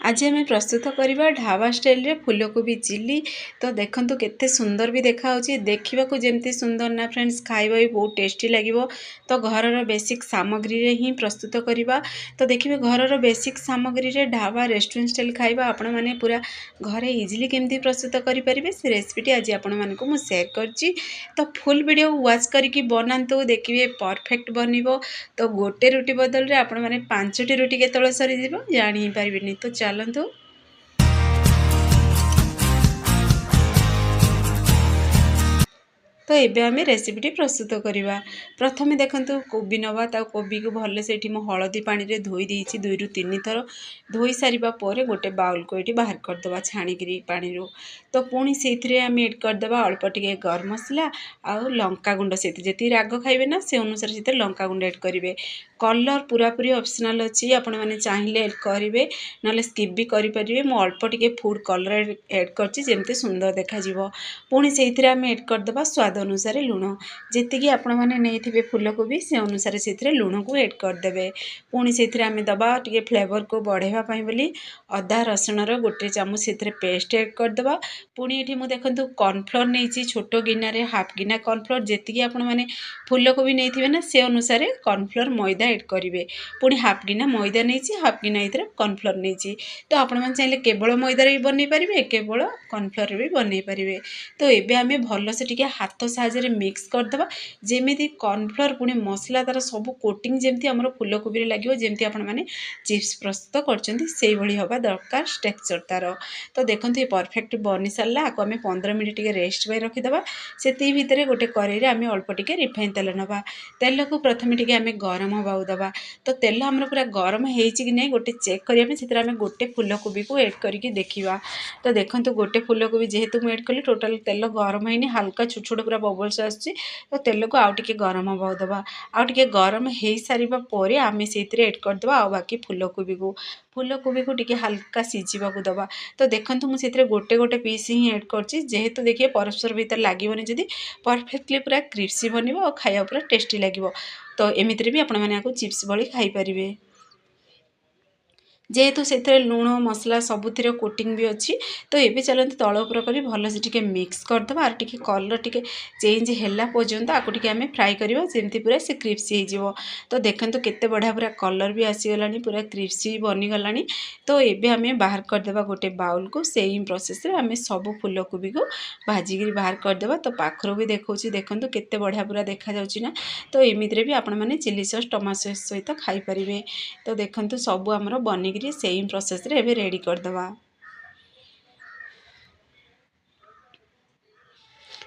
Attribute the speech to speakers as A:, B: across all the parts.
A: आज आम प्रस्तुत करवा ढाबा स्टाइल रे फूलकोबी चिल्ली। तो देखंतु केते सुंदर भी देखा देखा जमती सुंदर ना फ्रेंड्स, खाइबा भी बहुत टेस्टी लगे। तो घरर बेसिक सामग्री रे ही प्रस्तुत करवा। तो देखिए घरर बेसिक सामग्री रे ढाबा रेस्टोरेंट स्टाइल खाइबा आपण माने पूरा घरे इजिली केमती प्रस्तुत करें से रेसिपी आज आपण मानकु मु शेयर करची। तो फुल वीडियो वाच करके बनातु, देखिए परफेक्ट बनिबो। तो गोटे रुटी बदल रे आपण माने 5टी रुटी केतळ सरी दिबो जानि ही पारिबेनी। तो चलतु तो एबे आमे रेसिपीटी प्रस्तुत करवा। प्रथमे देखंतु कोबी नवा, ता कोबी को भले से हलदी पानी रे धोई देइछि 2 रु 3 थर। धोई सारिबा परे गोटे बाउल को एटी बाहर कर दबा छाणीकरी पानी रो। तो पुणी सेथिरे आमे ऐड कर दबा अल्प टिके गरम मसला आ लंका गुंड। सेति जेति राग खाइबे ना से अनुसार सेति लंका गुंड ऐड करिवे। कलर पूरा पूरी ऑप्शनल अछि, आपण माने चाहिए ऐड करिवे नले स्किप भी करि परिवे। मो अल्प टिके फूड कलर ऐड करछि जेमते सुंदर देखा जिवो। पुणी सेथिरे आमे ऐड कर दबा स्वाद अनुसार लुण। जेतिकी आपण माने नेइथिबे फूलकोबी से अनुसार सेथिरे लुण को ऐड कर देबे। पुणी सेथिरे आमे दबा टिके फ्लेवर को बढ़ेवा पई बोली अदा रसुण रो गोटे चामच सेथिरे पेस्ट ऐड कर दबा। पुणी एठी मु देखंतु कॉर्नफ्लोर नेइछि छोटो गिना रे हाफ गिना कॉर्नफ्लोर। जेतिकी आपण माने फूलकोबी नेइथिबे ना से अनुसार कॉर्नफ्लोर मैदा ऐड करिवे। पुणी हाफ गिना मैदा नेइछि, हाफ गिना इतरे कॉर्नफ्लोर नेइछि। तो आपण माने चाहिले केवल मैदा रे बनै परिबे, केवल कॉर्नफ्लोर रे भी बनै परिबे। तो एबे आमे भलो से टिके हाथ साहाଯ୍य मिक्स कर दबा जेमिति कॉर्नफ्लोर पुणी मसला तार सब कोटिंग जेमती हमर फूलकोबी रे लागिवो, जेमती आपण माने चिप्स प्रस्तुत करचंती सेही भली हबा दरकार टेक्सचर तार। तो देखंतु ये परफेक्ट बनि सारला आको आमे 15 मिनिट टिके रेस्ट पे रखि दबा। सेती भितरे गोटे कढ़ाई रे आमे अल्प टिके रिफाइन तेल नबा। तेल को प्रथमे टिके आमे गरम हबा दबा। तो तेल हमर पूरा गरम हेइछि कि नै गोटे चेक करिया पे सेतरा आमे गोटे फूलकोबी को ऐड करके देखिबा। तो देखंतु गोटे फूलकोबी जेहेतु मु ऐड कली टोटल तेल गरम हैनी, हल्का छोट छोट पूरा बबल्स आछि। तो तेल को आउ टिके गरम हबा दबा। आउ टिके गरम हेइ सारिबा परे आमे सेतिरे ऐड कर दबा आ बाकी फूलकोबी को टिके हल्का सिझिबा को दबा। तो देखंतु मु सेतिरे गोटे गोटे पीस ही ऐड करछि, जेहेतु देखिए परस्पर भीतर लागिबोनी जदी परफेक्टली पूरा क्रिस्पी बनिबो और खाया पूरा टेस्टी लागिबो। तो एमितिरे भी आपण माने आको चिप्स भली खाई परिबे। जेहेतु से लुण मसला सबुतिर कोटिंग भी अच्छी। तो ये चलते तल उपर कर भल से टिके मिक्स करदे और टिके कलर टिके चेंज है पर्यंत आपको टिके आमे फ्राई करवा जमती पूरा से क्रिस्पी हो। तो देखंतु केते बढ़िया पूरा कलर भी आसीगला, पूरा क्रिस्पी बनीगला। तो ये आमे बाहर करदेबा गोटे बाउल को। सेम प्रोसेस रे आमे सब फूलकोबी को भाजिक बाहर करदेबा। तो पाखर भी देखौछि, देखंतु केते बढ़िया पूरा देखा जाउछि ना। तो एमितिरे भी आपण माने चिली सॉस टमाटो सॉस सहित खाई परिबे। तो देखंतु सब हमर बनी सेम प्रोसेस रे एबे रेडी कर दबा।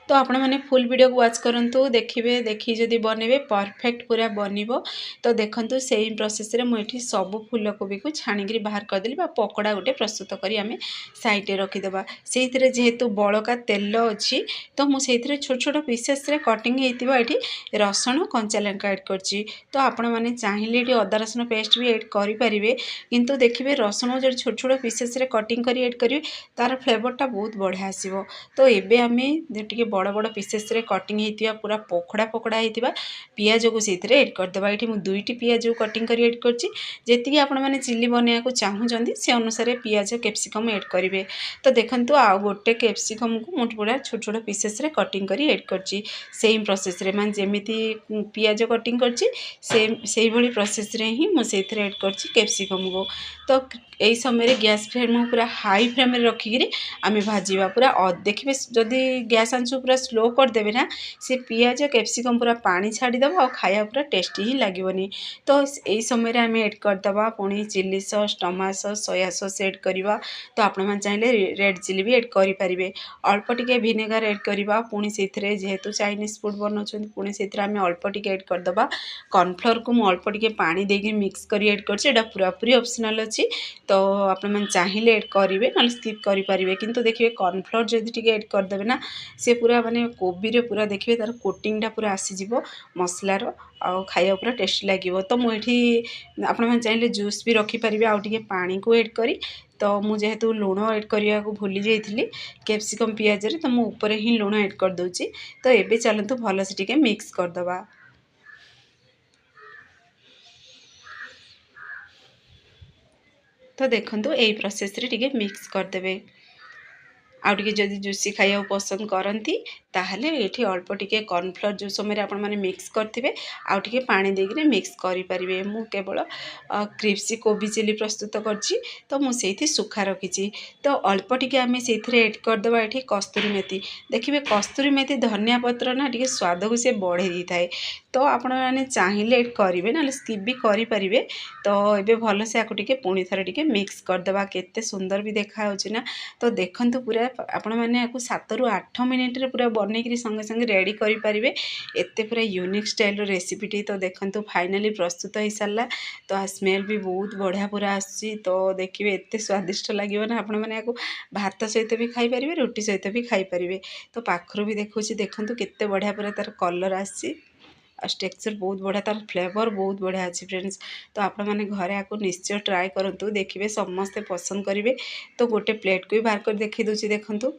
A: तो आपण मैंने फुल वीडियो को वाच करंतु, देखिए देखी जदि बनइबे परफेक्ट पूरा बनिबो। तो देखंतु सेम प्रोसेस रे मुठी सब फूलकोबी को छाणिक बाहर करदेली बा पकोड़ा गोटे प्रस्तुत करी आमे साइड रे रखी दबा। सेहितरे जेहेतु बळका तेल अछि तो मु सेहितरे छोट छोट पीसेस रे कटिंग हेतिबा एठी रसुण कंचा लंका ऐड करछि। तो आपण माने चाहिए एठी अदा रसुण पेस्ट भी ऐड करि परिबे, किंतु देखिबे रसुण जो छोट छोट पीसेस रे कटिंग करी ऐड करिवे तार फ्लेवरटा बहुत बढ़िया आसीबो। तो एबे आमे टिके बड़ बड़ पीसेस रे कटिंग हेतिबा पूरा पकोड़ा पकोड़ा हेतिबा पियाज को सेथिरे ऐड कर दबा। एठी मु 2टी पियाज को कटिंग करी ऐड करछि। जेतिकी आपण माने चिल्ली बनिया को चाहुचंदी से अनुसार पियाज कैप्सिकम ऐड करिवे। तो देखंतु आ गोटे कैप्सिकम को मुठ पूरा छोट छोट पीसेस रे कटिंग करी ऐड करछि। सेम प्रोसेस रे मान जेमिति पियाज कटिंग करछि सेम सेही भली प्रोसेस रे ही मु सेथिरे ऐड करछि कैप्सिकम को। तो एई समय रे गैस फ्लेम पूरा हाई फ्लेम रे रखिगिरी आमे भाजीबा पूरा। देखिबे जदि गैस आंच पूरा स्लो कर देबे ना से पियाज कैप्सिकम पूरा पानी छाड़ी दबा और खाया पूरा टेस्टी ही लागिवनी। तो एई समय रे आमे ऐड कर दबा पुणी chilli sauce tomato sauce soya sauce add करबा। तो आपण मान चाहिले रेड चिली भी ऐड करि परिबे। अल्प टिके विनेगर ऐड करबा। पुणी सेथिरे जेहेतु चाइनीज फूड बनौछन पुणी सेथिरे आमे अल्प टिके ऐड कर दबा। कॉर्नफ्लोर को मु अल्प टिके पानी देके मिक्स करी ऐड करछि। एटा पूरा पूरी ऑप्शनल अछि। तो आपण मान चाहिए ऐड करिवे नल स्किप करि परिबे, किंतु देखिए कॉर्नफ्लोर जदि टिके ऐड कर देबे ना से पूरा माने कोबी रे पूरा देखिए तार कोटिंगटा पूरा आसी जिवो मसलार आ खाया पूरा टेस्टी लागिवो। तो मु एठी आपण मान चाहिए जूस भी रखि परिबे आ टिके पानी को ऐड करी। तो मु जेहेतु लुण ऐड करिया को भूली जाइथिली कैप्सिकम पियाज रे, तो मु ऊपर ही लुण ऐड कर दोछि। तो एबे चलंतु भलो से टिके मिक्स कर दबा। तो देखंतु एई प्रोसेस रे टिके मिक्स करदेबे। आउ टिके जदि जुसी खाइବାକୁ पसंद करती ताहले एठी अल्प टिके कॉर्नफ्लोर जो समय आपण माने मिक्स करथिबे आउ टिके पानी देगिरे मिक्स करि परिबे। मु केवल क्रिप्सी कोबी चिली प्रस्तुत करछि तो मु सेठी सुखा रखिछि। तो अल्प टिके आमे सेथिरे ऐड कर देबा एठी कस्तूरी मेथी। देखिबे कस्तूरी मेथी धनिया पत्र ना टिके स्वाद को से बढ़े दी थाए। तो आपण माने चाहिले ऐड करिवे ना स्किप भी करि परिबे। तो एबे भलो से आकु टिके पुणी थरे टिके मिक्स कर देबा। केते सुंदर भी देखा होछि ना। तो देखंतु पूरा आपण माने आकु 7 रु 8 मिनिट रे पूरा बनेकरी संगे संगे रेडी करि परिबे। एते पूरा यूनिक स्टाइल रो रेसिपी टी तो देखंतु फाइनली प्रस्तुत होई सारला। तो आ स्मेल भी बहुत बढ़िया पूरा आछि। तो देखिबे एते स्वादिष्ट लागिवो ना। आपण माने आकु भात सहित भी खाई परिबे रोटी सहित भी खाई परिबे। तो पाखरु भी देखुछि देखंतु केते बढ़िया पूरा तार कलर आछि। टेक्सचर बहुत बढ़िया तार फ्लेवर बहुत बढ़िया अच्छी फ्रेंड्स। तो आपण माने घरे आको निश्चय ट्राए करंतु देखिबे समस्ते पसंद करिवे। तो गोटे प्लेट को भी बाहर कर देखि दोछि देखंतु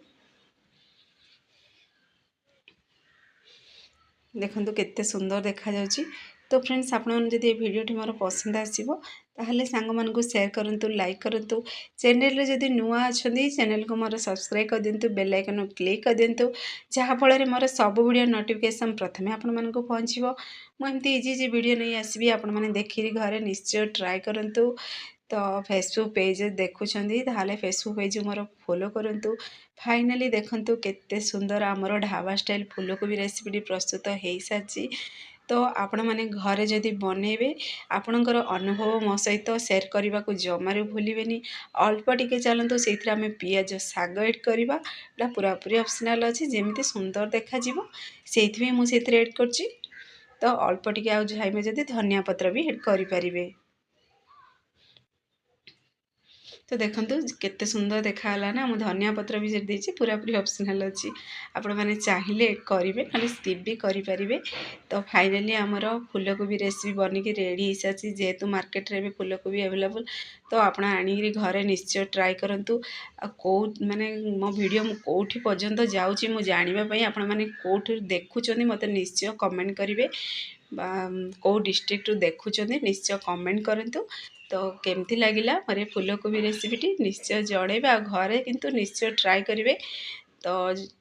A: देखंतु केते सुंदर देखा जाउछि। तो फ्रेंड्स आपण माने जदि ए भिडियोटी मोर पसंद आसीबो ताहले सांग मानकु शेयर करंतु लाइक करंतु। चैनल रे जदि नुआ अछंदी चैनल को मोर सब्सक्राइब कर दियंतु बेल आइकन क्लिक कर दियंतु जहा फल रे मोर सब वीडियो नोटिफिकेशन प्रथमे आपण मानकु पहुंचीबो। मु एमती इजी इजी वीडियो नै आसीबी आपण माने देखि घरे निश्चय ट्राई करंतु। तो फेसबुक पेज देखुछंदी ताहले फेसबुक पेज मोर फॉलो करंतु। फाइनली देखंतु केते सुंदर आमर ढाबा स्टाइल फूलकोबी रेसिपी प्रस्तुत हो सारी। तो आपण माने घरे जदि बनइबे आपणकर अनुभव मो सहित शेयर करने को जमारू भूलिबेनी। अल्प टिके चलतु से आम पियाज साग ऐड करवा पूरा पूरी ऑप्शनल अच्छी जमी सुंदर देखा से मुझे ऐड कर। तो अल्प टिके आउ चाहे जदि धनिया पत्र भी ऐड करें। तो देखंतु केते सुंदर देखाला ना। मु धनिया पत्र भी देछि पूरा पूरी ऑप्शनल अच्छी आपण माने चाहिए ऐड करेंगे ना स्किप भी करें। तो फाइनली आमर फूलकोबी रेसिपी बनिकी रेडी हो सारी जेहेतु मार्केट रे भी फूलकोबी अवेलेबल। तो आपण आनिक घरे निश्चय ट्राई करंतु। कौ माने मो वीडियो कोठी पर्यंत जाउची मु जानिबा पई आपण माने कोठी देखुचोनी मते निश्चय कमेंट करिवे। कौ डिस्ट्रिक्ट देखुचोनी निश्चय कमेंट करंतु। तो केमती लगिला मोर फूलकोबी रेसिपीटी निश्चय जणेबे आ घरे किंतु निश्चय ट्राई करेंगे। तो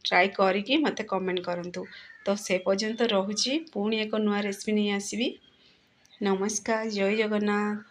A: ट्राई करिकी मते कमेंट करंतु। तो से पर्यंत रहुची पुणी एक नुआ रेसिपी नहीं आसीबी। नमस्कार जय जगन्नाथ।